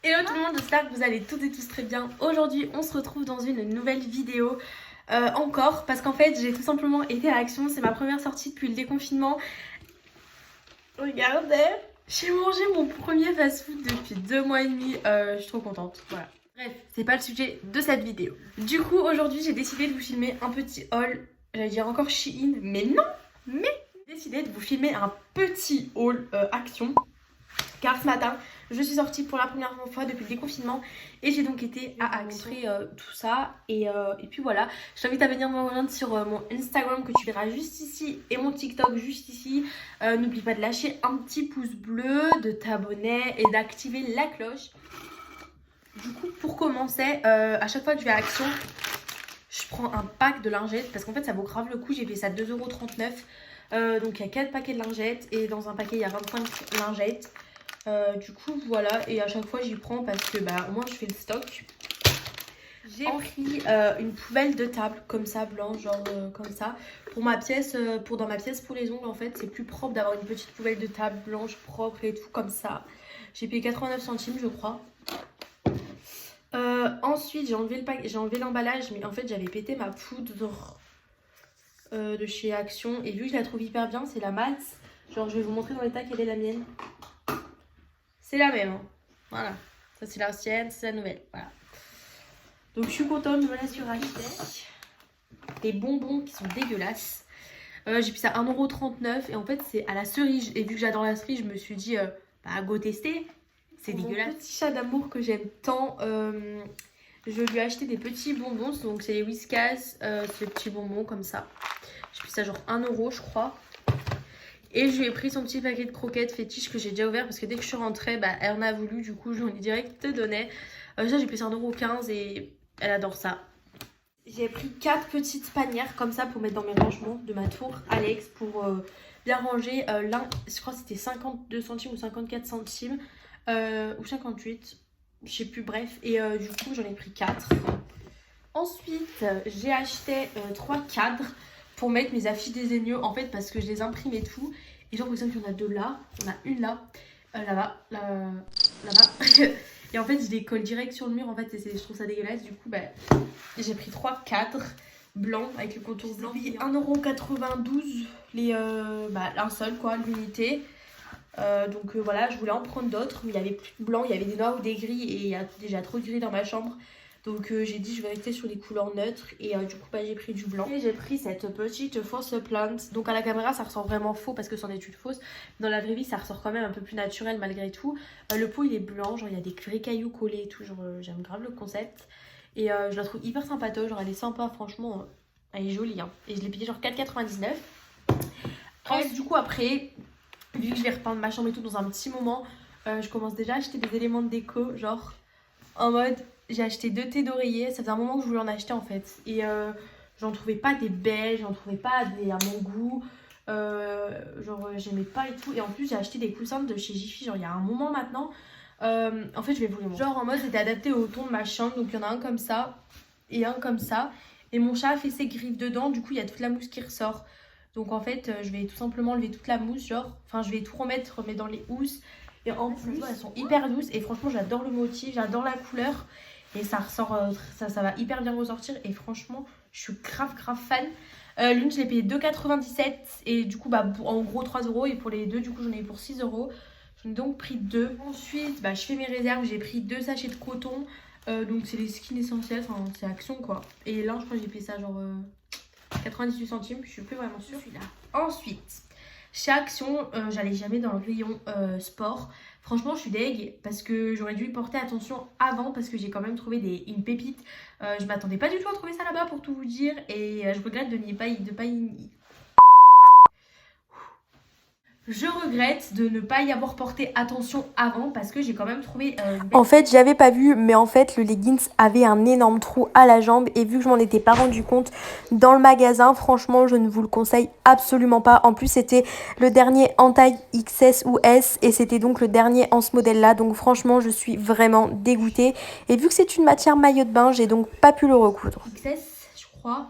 Hello tout le monde, j'espère que vous allez toutes et tous très bien. Aujourd'hui, on se retrouve dans une nouvelle vidéo encore parce qu'en fait, j'ai tout simplement été à Action. C'est ma première sortie depuis le déconfinement. Regardez, j'ai mangé mon premier fast-food depuis 2 mois et demi. Je suis trop contente. Voilà. Bref, c'est pas le sujet de cette vidéo. Du coup, aujourd'hui, j'ai décidé de vous filmer un petit haul. J'allais dire encore Shein, mais non. Mais j'ai décidé de vous filmer un petit haul Action. Car ce matin, je suis sortie pour la première fois depuis le déconfinement et j'ai donc été à montrer tout ça. Et puis voilà, je t'invite à venir me rejoindre sur mon Instagram que tu verras juste ici et mon TikTok juste ici. N'oublie pas de lâcher un petit pouce bleu, de t'abonner et d'activer la cloche. Du coup, pour commencer, à chaque fois que je vais à Action, je prends un pack de lingettes parce qu'en fait ça vaut grave le coup. J'ai fait ça 2,39 €. Donc il y a 4 paquets de lingettes et dans un paquet il y a 25 lingettes. Du coup voilà, et à chaque fois j'y prends parce que au moins je fais le stock. J'ai pris une poubelle de table comme ça, blanche, genre comme ça, pour ma pièce, pour dans ma pièce pour les ongles. En fait c'est plus propre d'avoir une petite poubelle de table blanche propre et tout comme ça. J'ai payé 89 centimes je crois. Ensuite j'ai enlevé l'emballage, mais en fait j'avais pété ma poudre de chez Action, et vu que je la trouve hyper bien, c'est la mat. Genre je vais vous montrer dans l'état quelle est la mienne. C'est la même, hein. Voilà. Ça c'est l'ancienne, c'est la nouvelle. Voilà. Donc je suis contente, je me la suis rachetée. Des bonbons qui sont dégueulasses. J'ai pris ça 1,39 € et en fait c'est à la cerise. Et vu que j'adore la cerise, je me suis dit, go tester. C'est dégueulasse. Mon petit chat d'amour que j'aime tant, je lui ai acheté des petits bonbons. Donc c'est les Whiskas, ces petits bonbons comme ça. J'ai pris ça genre 1 € je crois. Et je lui ai pris son petit paquet de croquettes fétiches que j'ai déjà ouvert parce que dès que je suis rentrée, elle en a voulu. Du coup, je lui ai direct donné. Ça, j'ai payé 1,15 € et elle adore ça. J'ai pris 4 petites panières comme ça pour mettre dans mes rangements de ma tour Alex pour bien ranger. L'un, je crois que c'était 52 centimes ou 54 centimes ou 58, je sais plus, bref. Et du coup, j'en ai pris 4. Ensuite, j'ai acheté 3 cadres pour mettre mes affiches désigneux en fait parce que je les imprime et tout. Et genre, par exemple, il y en a 2 là, il y en a une là, là-bas, là-bas. Et en fait, je les colle direct sur le mur. En fait, je trouve ça dégueulasse. Du coup, j'ai pris 3 cadres blancs avec le contour blanc. J'ai payé 1,92 €, un seul quoi, l'unité. Donc voilà, je voulais en prendre d'autres, mais il n'y avait plus de blanc, il y avait des noirs ou des gris et il y a déjà trop de gris dans ma chambre. Donc j'ai dit je vais rester sur les couleurs neutres et du coup j'ai pris du blanc. Et j'ai pris cette petite fausse plante. Donc à la caméra ça ressort vraiment faux parce que c'en est une fausse. Dans la vraie vie ça ressort quand même un peu plus naturel malgré tout. Le pot il est blanc, genre il y a des vrais cailloux collés et tout, genre j'aime grave le concept. Et je la trouve hyper sympatoche, genre elle est sympa franchement, elle est jolie hein. Et je l'ai payée genre 4,99 €. Du coup après, vu que je vais repeindre ma chambre et tout dans un petit moment, je commence déjà à acheter des éléments de déco, genre en mode j'ai acheté 2 thés d'oreiller, ça faisait un moment que je voulais en acheter en fait. Et j'en trouvais pas des belles, j'en trouvais pas des à mon goût. J'aimais pas et tout. Et en plus j'ai acheté des coussins de chez Jiffy, genre il y a un moment maintenant. En fait je vais vous les montrer. Genre en mode c'était adapté au ton de ma chambre, donc il y en a un comme ça et un comme ça. Et mon chat a fait ses griffes dedans, du coup il y a toute la mousse qui ressort. Donc en fait je vais tout simplement enlever toute la mousse, genre, enfin je vais tout remettre mais dans les housses. Et en plus elles sont hyper douces et franchement j'adore le motif, j'adore la couleur. Et ça ressort, ça va hyper bien ressortir. Et franchement je suis grave fan. L'une je l'ai payé 2,97 € et du coup en gros 3 €. Et pour les deux du coup j'en ai eu pour 6 €. J'en ai donc pris 2. Ensuite je fais mes réserves, j'ai pris 2 sachets de coton. Donc c'est les skins essentiels, enfin c'est Action quoi. Et là je crois que j'ai payé ça genre 98 centimes, je suis plus vraiment sûre. Celui-là. Ensuite, chez Action, j'allais jamais dans le rayon sport. Franchement, je suis deg parce que j'aurais dû y porter attention avant parce que j'ai quand même trouvé une pépite. Je m'attendais pas du tout à trouver ça là-bas pour tout vous dire et je regrette Je regrette de ne pas y avoir porté attention avant parce que j'ai quand même trouvé... En fait, j'avais pas vu, mais en fait, le leggings avait un énorme trou à la jambe et vu que je m'en étais pas rendu compte dans le magasin, franchement, je ne vous le conseille absolument pas. En plus, c'était le dernier en taille XS ou S et c'était donc le dernier en ce modèle-là. Donc franchement, je suis vraiment dégoûtée. Et vu que c'est une matière maillot de bain, j'ai donc pas pu le recoudre. XS, je crois.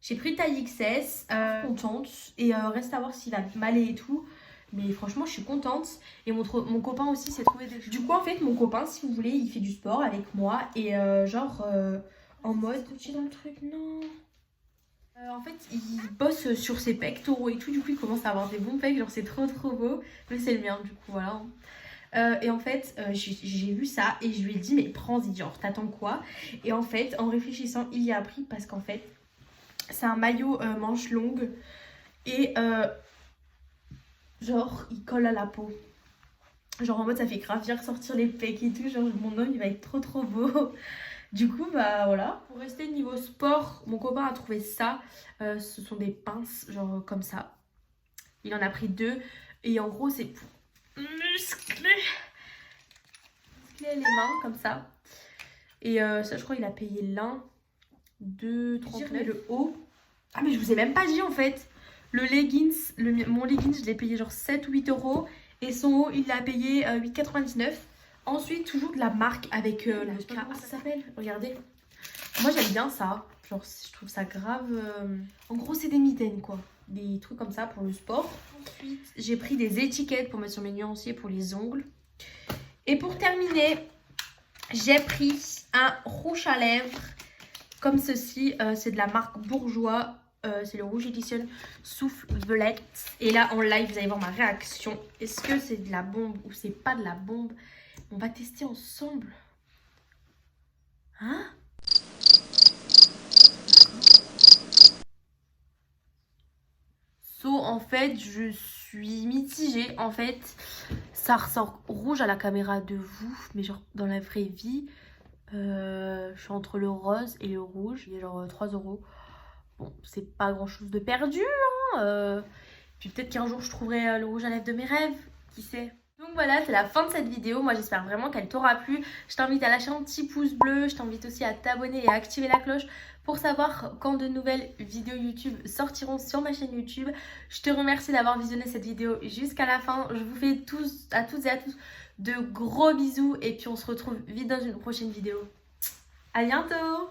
J'ai pris taille XS, contente. Et reste à voir s'il va m'aller et tout. Mais franchement, je suis contente. Et mon copain aussi s'est trouvé des choses. Du coup, en fait, mon copain, si vous voulez, il fait du sport avec moi. Et en mode... Tu dans le truc, non. En fait, il bosse sur ses pectoraux et tout. Du coup, il commence à avoir des bons pecs. Genre, c'est trop beau. Mais c'est le mien, du coup, voilà. Et en fait, j'ai vu ça et je lui ai dit, mais prends-y, genre, t'attends quoi? Et en fait, en réfléchissant, il y a pris parce qu'en fait, c'est un maillot manche longue et genre, il colle à la peau. Genre, en mode, ça fait grave bien ressortir les pecs et tout. Genre, mon homme, il va être trop beau. Du coup, bah voilà. Pour rester niveau sport, mon copain a trouvé ça. Ce sont des pinces, genre comme ça. Il en a pris 2. Et en gros, c'est pour muscler les mains comme ça. Et ça, je crois qu'il a payé l'un, 2,39. Le haut. Ah, mais je vous ai même pas dit en fait. Le leggings, mon leggings, je l'ai payé genre 7 ou 8 euros. Et son haut, il l'a payé 8,99. Ensuite, toujours de la marque avec la K. Ah, ça s'appelle. Regardez. Moi, j'aime bien ça. Genre, je trouve ça grave. En gros, c'est des mitaines quoi. Des trucs comme ça pour le sport. Ensuite, j'ai pris des étiquettes pour mettre sur mes nuanciers pour les ongles. Et pour terminer, j'ai pris un rouge à lèvres comme ceci. C'est de la marque Bourjois. C'est le rouge édition Souffle Violette. Et là, en live, vous allez voir ma réaction. Est-ce que c'est de la bombe ou c'est pas de la bombe? On va tester ensemble. Hein? En fait, je suis mitigée. En fait, ça ressort rouge à la caméra de vous, mais genre dans la vraie vie, je suis entre le rose et le rouge. Il y a genre 3 euros. Bon, c'est pas grand chose de perdu, hein. Puis peut-être qu'un jour je trouverai le rouge à lèvres de mes rêves, qui sait. Donc voilà, c'est la fin de cette vidéo. Moi, j'espère vraiment qu'elle t'aura plu. Je t'invite à lâcher un petit pouce bleu. Je t'invite aussi à t'abonner et à activer la cloche pour savoir quand de nouvelles vidéos YouTube sortiront sur ma chaîne YouTube. Je te remercie d'avoir visionné cette vidéo jusqu'à la fin. Je vous fais à toutes et à tous de gros bisous. Et puis, on se retrouve vite dans une prochaine vidéo. À bientôt!